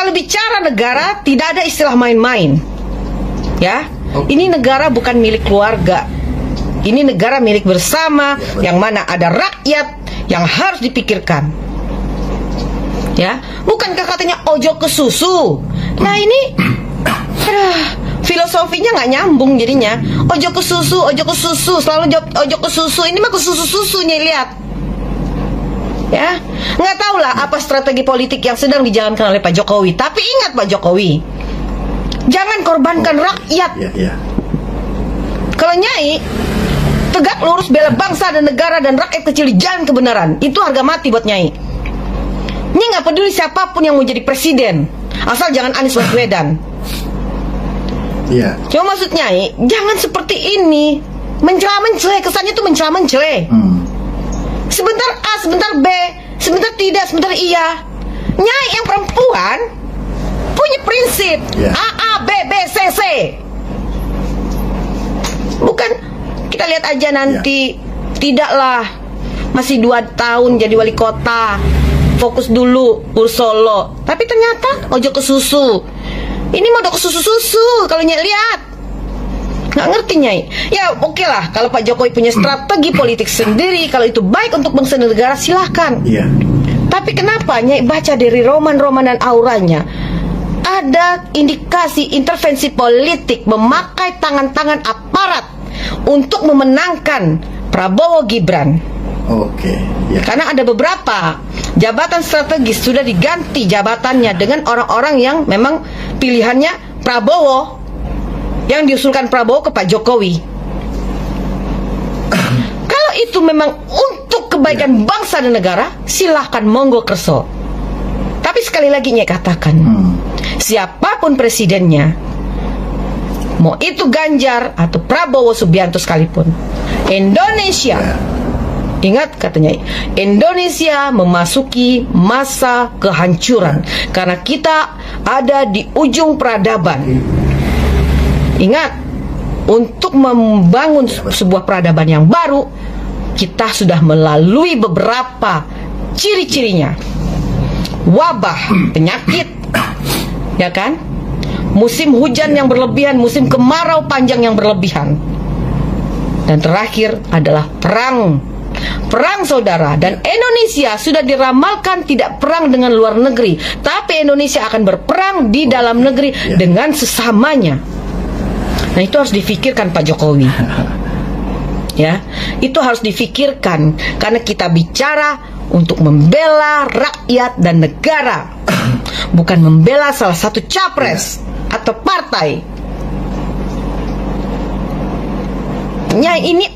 Kalau bicara negara, tidak ada istilah main-main. Ya, ini negara bukan milik keluarga. Ini negara milik bersama, yang mana ada rakyat yang harus dipikirkan. Ya, bukankah katanya ojo ke susu? Nah ini, filosofinya nggak nyambung jadinya. Ojo ke susu, selalu jawab ojo ke susu. Ini mah ke susu-susunya, lihat. Ya, nggak tahu lah apa strategi politik yang sedang dijalankan oleh Pak Jokowi. Tapi ingat Pak Jokowi, jangan korbankan rakyat. Kalau Nyai tegak lurus bela bangsa dan negara dan rakyat kecil di jalan kebenaran, itu harga mati buat Nyai. Nyai nggak peduli siapapun yang mau jadi presiden, asal jangan Anies Baswedan. Cuma maksud Nyai, jangan seperti ini, mencela-mencela, kesannya tuh mencela-mencela. Sebentar A, sebentar B, sebentar tidak, sebentar iya. Nyai yang perempuan punya prinsip A, B, B, C, C. Bukan, kita lihat aja nanti. Tidaklah, masih 2 tahun jadi wali kota, fokus dulu urus Solo. Tapi ternyata ojo ke susu. Ini mau ke susu-susu kalau Nyai lihat. Nggak ngerti Nyai. Ya oke lah, kalau Pak Jokowi punya strategi politik sendiri, kalau itu baik untuk bangsa dan negara, silahkan. Tapi kenapa Nyai baca dari roman-roman dan auranya ada indikasi intervensi politik memakai tangan-tangan aparat untuk memenangkan Prabowo Gibran? Karena ada beberapa jabatan strategis sudah diganti jabatannya dengan orang-orang yang memang pilihannya Prabowo, yang diusulkan Prabowo ke Pak Jokowi. Kalau itu memang untuk kebaikan bangsa dan negara, silahkan monggo kerso. Tapi sekali lagi Nyai katakan, siapapun presidennya, mau itu Ganjar atau Prabowo Subianto sekalipun, Indonesia, ingat katanya, Indonesia memasuki masa kehancuran karena kita ada di ujung peradaban. Ingat, untuk membangun sebuah peradaban yang baru, kita sudah melalui beberapa ciri-cirinya. Wabah, penyakit, ya kan? Musim hujan yang berlebihan, musim kemarau panjang yang berlebihan. Dan terakhir adalah perang. Perang saudara. Dan Indonesia sudah diramalkan tidak perang dengan luar negeri, tapi Indonesia akan berperang di dalam negeri dengan sesamanya. Nah itu harus difikirkan Pak Jokowi. Ya, itu harus difikirkan karena kita bicara untuk membela rakyat dan negara, bukan membela salah satu capres atau partai. Nyai ini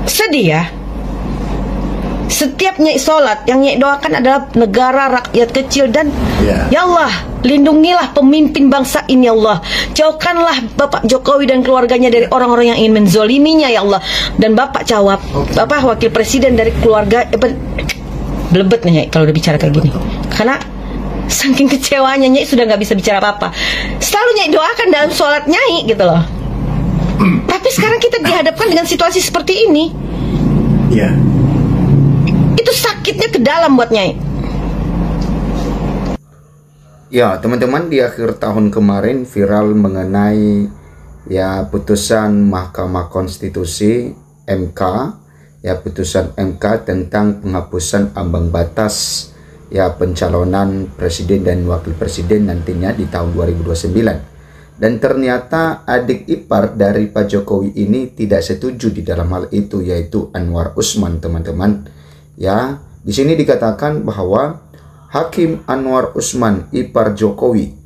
sedih ya. Setiap Nyai sholat, yang Nyai doakan adalah negara, rakyat kecil, dan ya Allah, lindungilah pemimpin bangsa ini ya Allah. Jauhkanlah Bapak Jokowi dan keluarganya dari orang-orang yang ingin menzoliminya ya Allah. Dan Bapak jawab, Bapak wakil presiden dari keluarga, belebet nih Nyai kalau udah bicara kayak gini. Karena saking kecewanya Nyai sudah nggak bisa bicara apa-apa. Selalu Nyai doakan dalam sholat Nyai gitu loh. Tapi sekarang kita dihadapkan dengan situasi seperti ini. Itu sakitnya ke dalam buat Nyai. Ya teman-teman, di akhir tahun kemarin viral mengenai ya putusan Mahkamah Konstitusi MK, ya putusan MK tentang penghapusan ambang batas ya pencalonan presiden dan wakil presiden nantinya di tahun 2029. Dan ternyata adik ipar dari Pak Jokowi ini tidak setuju di dalam hal itu, yaitu Anwar Usman, teman-teman. Ya, di sini dikatakan bahwa Hakim Anwar Usman, ipar Jokowi,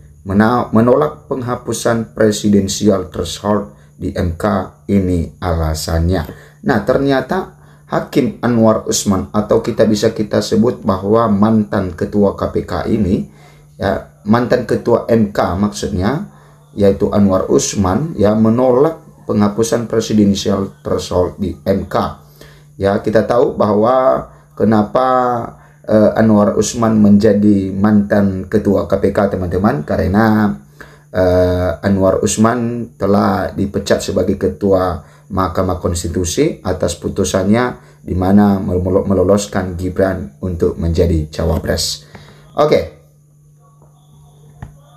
menolak penghapusan presidensial threshold di MK. Ini alasannya. Nah, ternyata Hakim Anwar Usman, atau kita sebut bahwa mantan ketua KPK ini, ya mantan ketua MK maksudnya, yaitu Anwar Usman, ya menolak penghapusan presidensial threshold di MK. Ya, kita tahu bahwa kenapa Anwar Usman menjadi mantan ketua KPK, teman-teman, karena Anwar Usman telah dipecat sebagai ketua Mahkamah Konstitusi atas putusannya di mana meloloskan Gibran untuk menjadi cawapres. Oke.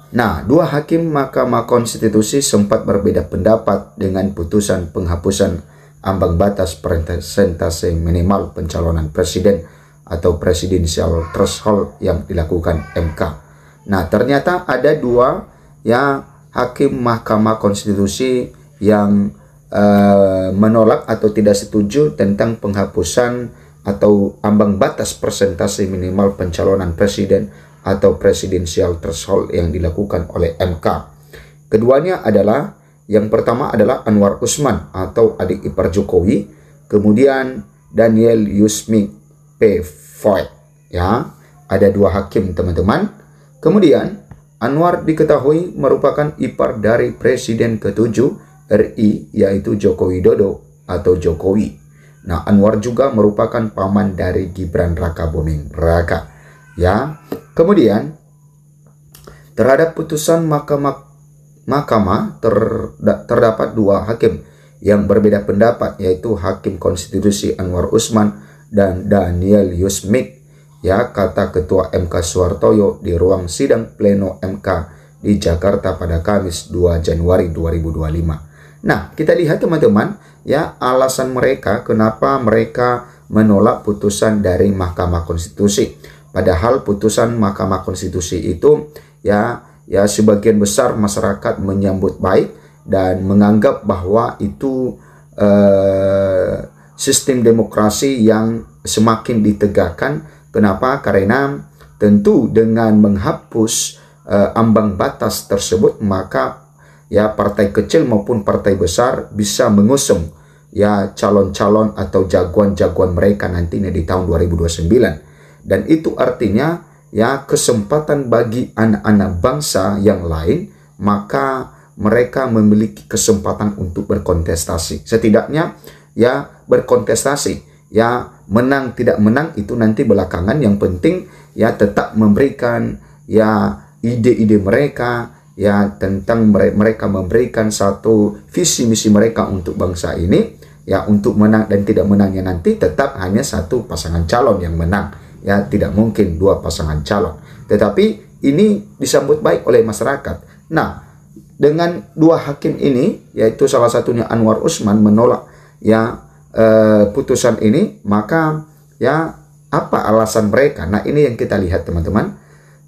Nah, dua hakim Mahkamah Konstitusi sempat berbeda pendapat dengan putusan penghapusan ambang batas persentase minimal pencalonan presiden atau presidential threshold yang dilakukan MK. Nah, ternyata ada dua hakim Mahkamah Konstitusi yang menolak atau tidak setuju tentang penghapusan atau ambang batas persentase minimal pencalonan presiden atau presidensial threshold yang dilakukan oleh MK. Keduanya adalah, yang pertama adalah Anwar Usman atau adik ipar Jokowi, kemudian Daniel Yusmik P. Voigt. Ya, ada dua hakim teman-teman. Kemudian Anwar diketahui merupakan ipar dari Presiden ke-7 RI, yaitu Joko Widodo atau Jokowi. Nah, Anwar juga merupakan paman dari Gibran Rakabuming Raka. Ya, kemudian terhadap putusan mahkamah terdapat dua hakim yang berbeda pendapat, yaitu Hakim Konstitusi Anwar Usman dan Daniel Yusmik, ya, kata Ketua MK Suhartoyo di ruang sidang pleno MK di Jakarta pada Kamis 2 Januari 2025. Nah, kita lihat teman-teman, ya, alasan mereka kenapa mereka menolak putusan dari Mahkamah Konstitusi. Padahal putusan Mahkamah Konstitusi itu ya sebagian besar masyarakat menyambut baik dan menganggap bahwa itu sistem demokrasi yang semakin ditegakkan. Kenapa? Karena tentu dengan menghapus ambang batas tersebut, maka ya partai kecil maupun partai besar bisa mengusung ya calon-calon atau jagoan-jagoan mereka nantinya di tahun 2029. Dan itu artinya ya kesempatan bagi anak-anak bangsa yang lain, maka mereka memiliki kesempatan untuk berkontestasi. Setidaknya ya berkontestasi, ya menang tidak menang itu nanti belakangan, yang penting ya tetap memberikan ya ide-ide mereka, ya tentang mereka memberikan satu visi misi mereka untuk bangsa ini, ya untuk menang dan tidak menangnya nanti tetap hanya satu pasangan calon yang menang. Ya, tidak mungkin dua pasangan calon. Tetapi ini disambut baik oleh masyarakat. Nah, dengan dua hakim ini, yaitu salah satunya Anwar Usman menolak ya putusan ini, maka ya apa alasan mereka? Nah, ini yang kita lihat teman-teman.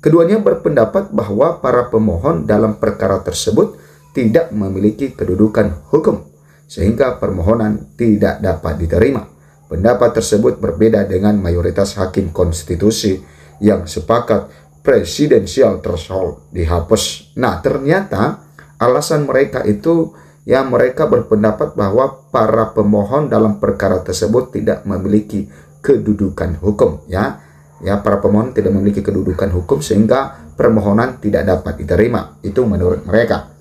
Keduanya berpendapat bahwa para pemohon dalam perkara tersebut tidak memiliki kedudukan hukum, sehingga permohonan tidak dapat diterima. Pendapat tersebut berbeda dengan mayoritas hakim konstitusi yang sepakat presidensial threshold dihapus. Nah, ternyata alasan mereka itu ya mereka berpendapat bahwa para pemohon dalam perkara tersebut tidak memiliki kedudukan hukum, ya para pemohon tidak memiliki kedudukan hukum sehingga permohonan tidak dapat diterima. Itu menurut mereka.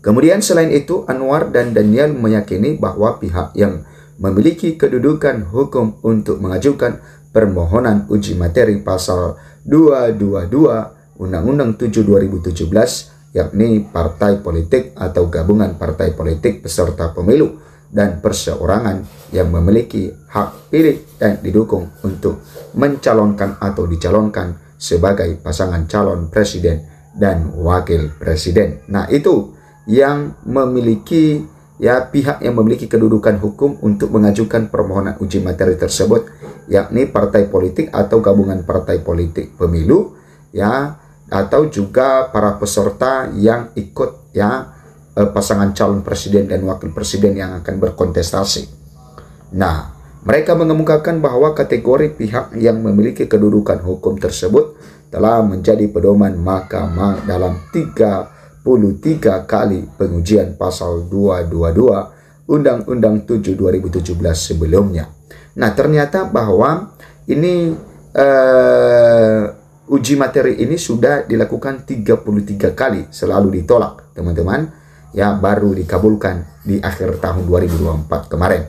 Kemudian selain itu, Anwar dan Daniel meyakini bahwa pihak yang memiliki kedudukan hukum untuk mengajukan permohonan uji materi pasal 222 Undang-Undang 7 2017, yakni partai politik atau gabungan partai politik peserta pemilu dan perseorangan yang memiliki hak pilih dan didukung untuk mencalonkan atau dicalonkan sebagai pasangan calon presiden dan wakil presiden. Nah, itu yang memiliki ya pihak yang memiliki kedudukan hukum untuk mengajukan permohonan uji materi tersebut, yakni partai politik atau gabungan partai politik pemilu, ya, atau juga para peserta yang ikut ya pasangan calon presiden dan wakil presiden yang akan berkontestasi. Nah, mereka mengemukakan bahwa kategori pihak yang memiliki kedudukan hukum tersebut telah menjadi pedoman mahkamah dalam 33 kali pengujian pasal 222 Undang-Undang 7 2017 sebelumnya. Nah, ternyata bahwa ini uji materi ini sudah dilakukan 33 kali, selalu ditolak, teman-teman. Ya, baru dikabulkan di akhir tahun 2024 kemarin.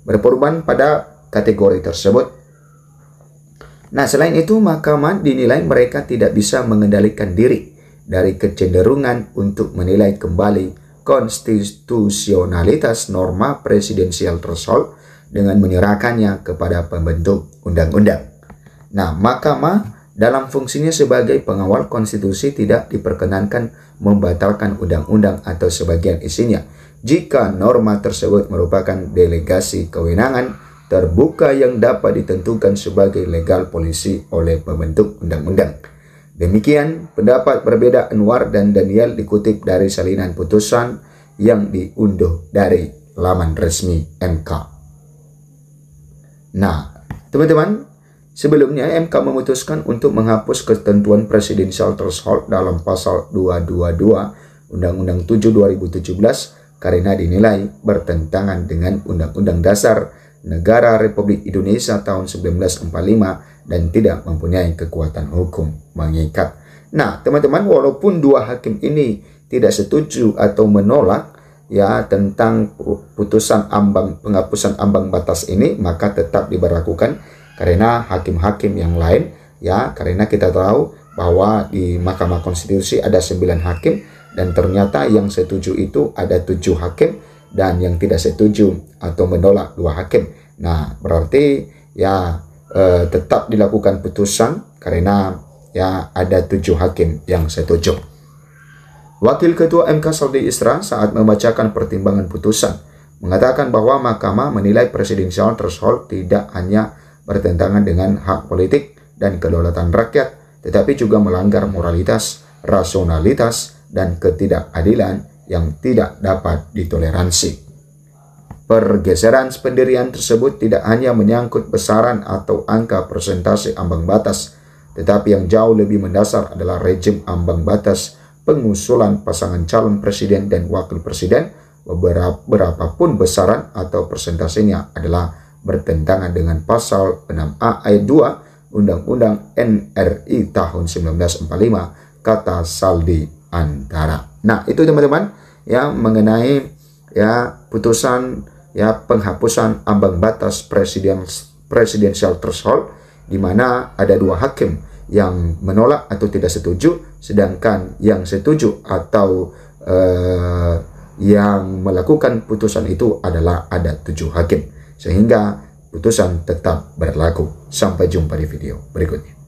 Berperubahan pada kategori tersebut. Nah, selain itu, mahkamah dinilai mereka tidak bisa mengendalikan diri dari kecenderungan untuk menilai kembali konstitusionalitas norma presidensial threshold dengan menyerahkannya kepada pembentuk undang-undang. Nah, mahkamah dalam fungsinya sebagai pengawal konstitusi tidak diperkenankan membatalkan undang-undang atau sebagian isinya jika norma tersebut merupakan delegasi kewenangan terbuka yang dapat ditentukan sebagai legal polisi oleh pembentuk undang-undang. Demikian pendapat berbeda Anwar dan Daniel dikutip dari salinan putusan yang diunduh dari laman resmi MK. Nah, teman-teman, sebelumnya MK memutuskan untuk menghapus ketentuan presidential threshold dalam pasal 222 Undang-Undang 7 2017 karena dinilai bertentangan dengan Undang-Undang Dasar Negara Republik Indonesia tahun 1945 dan tidak mempunyai kekuatan hukum mengikat. Nah, teman-teman, walaupun dua hakim ini tidak setuju atau menolak ya tentang putusan penghapusan ambang batas ini, maka tetap diberlakukan karena hakim-hakim yang lain ya, karena kita tahu bahwa di Mahkamah Konstitusi ada 9 hakim dan ternyata yang setuju itu ada 7 hakim dan yang tidak setuju atau menolak 2 hakim. Nah, berarti ya tetap dilakukan putusan karena ya ada 7 hakim yang setuju. Wakil Ketua MK Saldi Isra saat membacakan pertimbangan putusan mengatakan bahwa Mahkamah menilai presidential threshold tidak hanya bertentangan dengan hak politik dan kedaulatan rakyat, tetapi juga melanggar moralitas, rasionalitas, dan ketidakadilan yang tidak dapat ditoleransi. Pergeseran pendirian tersebut tidak hanya menyangkut besaran atau angka persentase ambang batas, tetapi yang jauh lebih mendasar adalah rejim ambang batas pengusulan pasangan calon presiden dan wakil presiden, berapapun besaran atau persentasenya adalah bertentangan dengan pasal 6A ayat 2 Undang-Undang NRI tahun 1945, kata Saldi Antara. Nah, itu teman-teman ya mengenai ya putusan ya penghapusan ambang batas presidential threshold, di mana ada 2 hakim yang menolak atau tidak setuju, sedangkan yang setuju atau yang melakukan putusan itu adalah ada 7 hakim, sehingga putusan tetap berlaku. Sampai jumpa di video berikutnya.